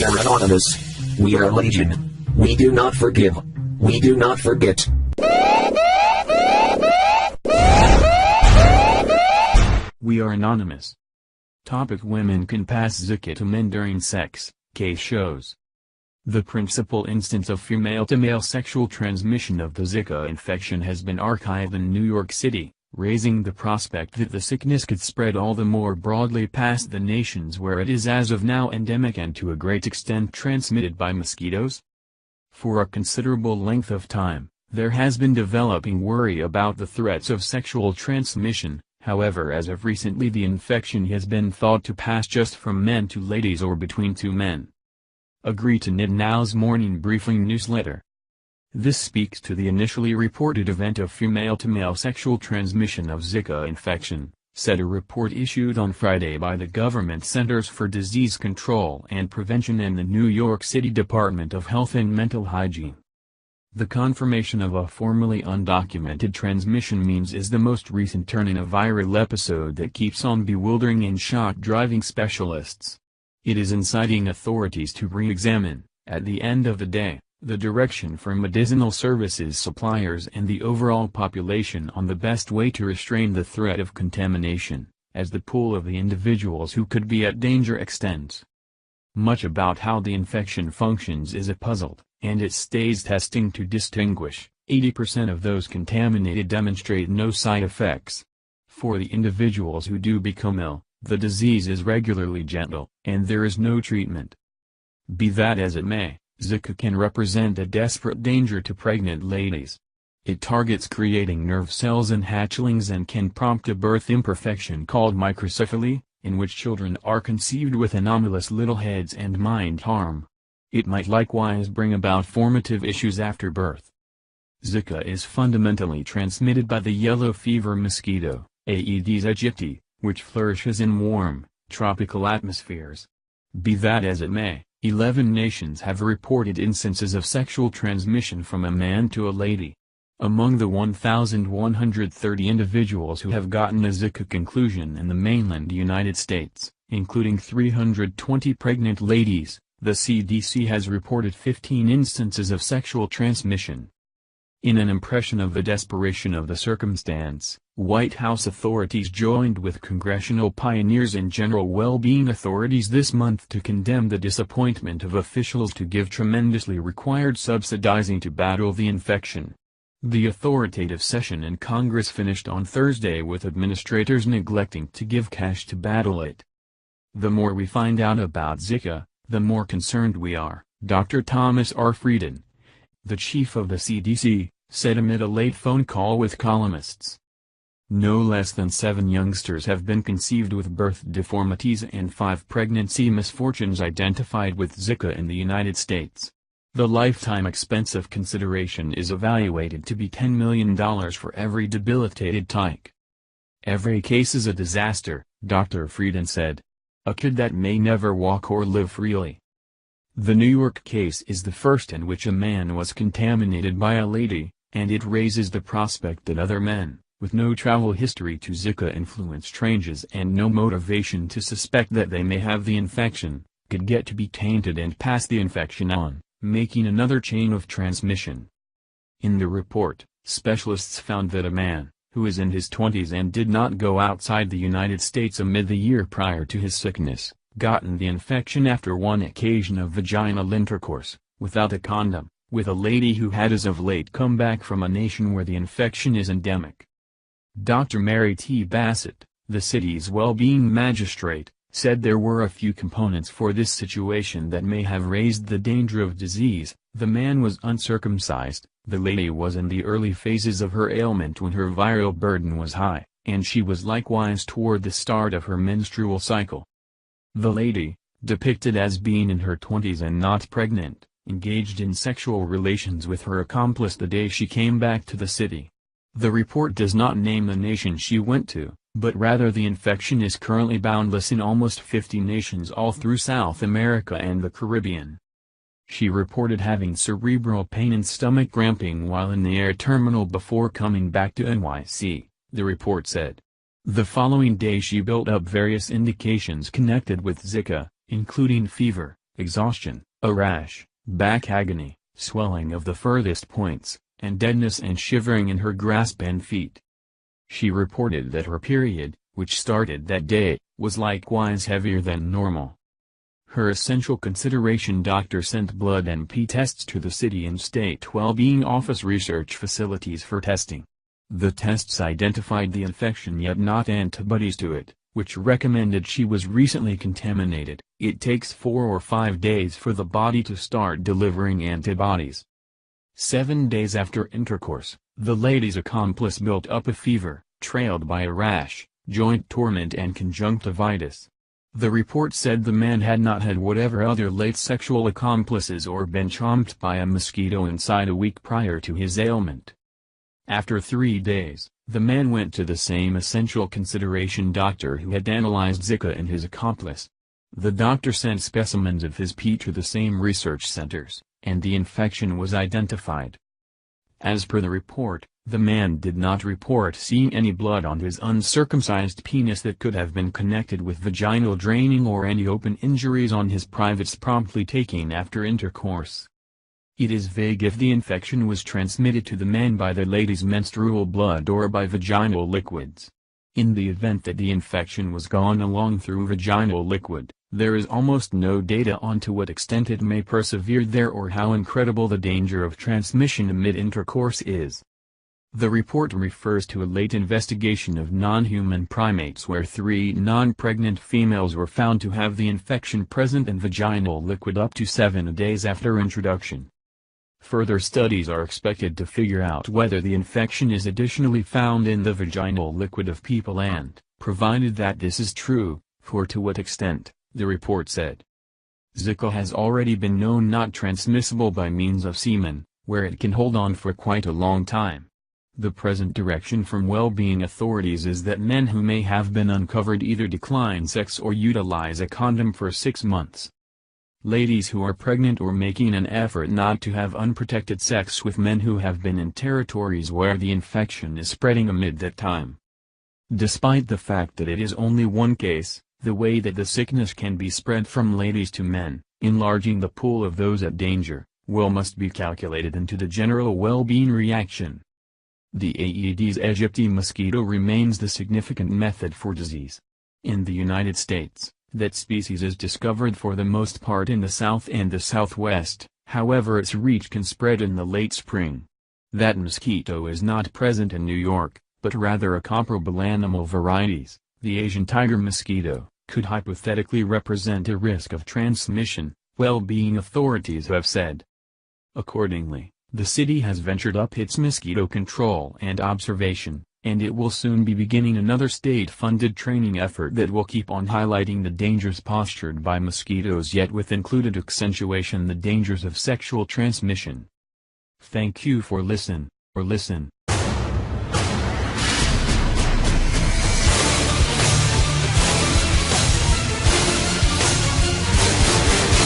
are anonymous. We are legion. We do not forgive. We do not forget. We are anonymous. Topic: women can pass Zika to men during sex, case shows. The principal instance of female-to-male sexual transmission of the Zika infection has been archived in New York City, raising the prospect that the sickness could spread all the more broadly past the nations where it is as of now endemic and to a great extent transmitted by mosquitoes. For a considerable length of time, there has been developing worry about the threats of sexual transmission. However, as of recently, the infection has been thought to pass just from men to ladies or between two men. Agree to NID Now's morning briefing newsletter. This speaks to the initially reported event of female-to-male sexual transmission of Zika infection, said a report issued on Friday by the Government Centers for Disease Control and Prevention and the New York City Department of Health and Mental Hygiene. The confirmation of a formerly undocumented transmission means is the most recent turn in a viral episode that keeps on bewildering and shock-driving specialists. It is inciting authorities to re-examine, at the end of the day, the direction for medicinal services suppliers and the overall population on the best way to restrain the threat of contamination, as the pool of the individuals who could be at danger extends. Much about how the infection functions is a puzzle, and it stays testing to distinguish. 80% of those contaminated demonstrate no side effects. For the individuals who do become ill, the disease is regularly gentle, and there is no treatment. Be that as it may, Zika can represent a desperate danger to pregnant ladies. It targets creating nerve cells in hatchlings and can prompt a birth imperfection called microcephaly, in which children are conceived with anomalous little heads and mind harm. It might likewise bring about formative issues after birth. Zika is fundamentally transmitted by the yellow fever mosquito, Aedes aegypti, which flourishes in warm, tropical atmospheres. Be that as it may, 11 nations have reported instances of sexual transmission from a man to a lady. Among the 1,130 individuals who have gotten a Zika conclusion in the mainland United States, including 320 pregnant ladies, the CDC has reported 15 instances of sexual transmission. In an impression of the desperation of the circumstance, White House authorities joined with congressional pioneers and general well-being authorities this month to condemn the disappointment of officials to give tremendously required subsidizing to battle the infection. The authoritative session in Congress finished on Thursday with administrators neglecting to give cash to battle it. The more we find out about Zika, the more concerned we are, Dr. Thomas R. Frieden, the chief of the CDC, said amid a late phone call with columnists. No less than 7 youngsters have been conceived with birth deformities and 5 pregnancy misfortunes identified with Zika in the United States. The lifetime expense of consideration is evaluated to be $10 million for every debilitated tyke. Every case is a disaster, Dr. Frieden said. A kid that may never walk or live freely. The New York case is the first in which a man was contaminated by a lady, and it raises the prospect that other men, with no travel history to Zika-influenced ranges and no motivation to suspect that they may have the infection, could get to be tainted and pass the infection on, making another chain of transmission. In the report, specialists found that a man, who is in his 20s and did not go outside the United States amid the year prior to his sickness, gotten the infection after one occasion of vaginal intercourse, without a condom, with a lady who had as of late come back from a nation where the infection is endemic. Dr. Mary T. Bassett, the city's well-being magistrate, said there were a few components for this situation that may have raised the danger of disease. The man was uncircumcised, the lady was in the early phases of her ailment when her viral burden was high, and she was likewise toward the start of her menstrual cycle. The lady, depicted as being in her 20s and not pregnant, engaged in sexual relations with her accomplice the day she came back to the city. The report does not name the nation she went to, but rather the infection is currently boundless in almost 50 nations all through South America and the Caribbean. She reported having cerebral pain and stomach cramping while in the air terminal before coming back to NYC, the report said. The following day she built up various indications connected with Zika, including fever, exhaustion, a rash, back agony, swelling of the furthest points, and deadness and shivering in her grasp and feet. She reported that her period, which started that day, was likewise heavier than normal. Her essential consideration doctor sent blood and pee tests to the City and State Well-being Office research facilities for testing. The tests identified the infection yet not antibodies to it, which recommended she was recently contaminated. It takes 4 or 5 days for the body to start delivering antibodies. 7 days after intercourse, the lady's accomplice built up a fever, trailed by a rash, joint torment and conjunctivitis. The report said the man had not had whatever other late sexual accomplices or been chomped by a mosquito inside a week prior to his ailment. After 3 days, the man went to the same essential consideration doctor who had analyzed Zika and his accomplice. The doctor sent specimens of his pee to the same research centers, and the infection was identified. As per the report, the man did not report seeing any blood on his uncircumcised penis that could have been connected with vaginal draining or any open injuries on his privates promptly taken after intercourse. It is vague if the infection was transmitted to the man by the lady's menstrual blood or by vaginal liquids. In the event that the infection was gone along through vaginal liquid, there is almost no data on to what extent it may persevere there or how incredible the danger of transmission amid intercourse is. The report refers to a late investigation of non-human primates where 3 non-pregnant females were found to have the infection present in vaginal liquid up to 7 days after introduction. Further studies are expected to figure out whether the infection is additionally found in the vaginal liquid of people and, provided that this is true, for to what extent, the report said. Zika has already been known not transmissible by means of semen, where it can hold on for quite a long time. The present direction from well-being authorities is that men who may have been uncovered either decline sex or utilize a condom for 6 months. Ladies who are pregnant or making an effort not to have unprotected sex with men who have been in territories where the infection is spreading amid that time. Despite the fact that it is only one case, the way that the sickness can be spread from ladies to men, enlarging the pool of those at danger, must be calculated into the general well-being reaction. The Aedes aegypti mosquito remains the significant method for disease. In the United States, that species is discovered for the most part in the south and the southwest, however its reach can spread in the late spring. That mosquito is not present in New York, but rather a comparable animal varieties, the Asian tiger mosquito, could hypothetically represent a risk of transmission, well-being authorities have said. Accordingly, the city has ventured up its mosquito control and observation, and it will soon be beginning another state-funded training effort that will keep on highlighting the dangers postured by mosquitoes yet with included accentuation the dangers of sexual transmission. Thank you for listen.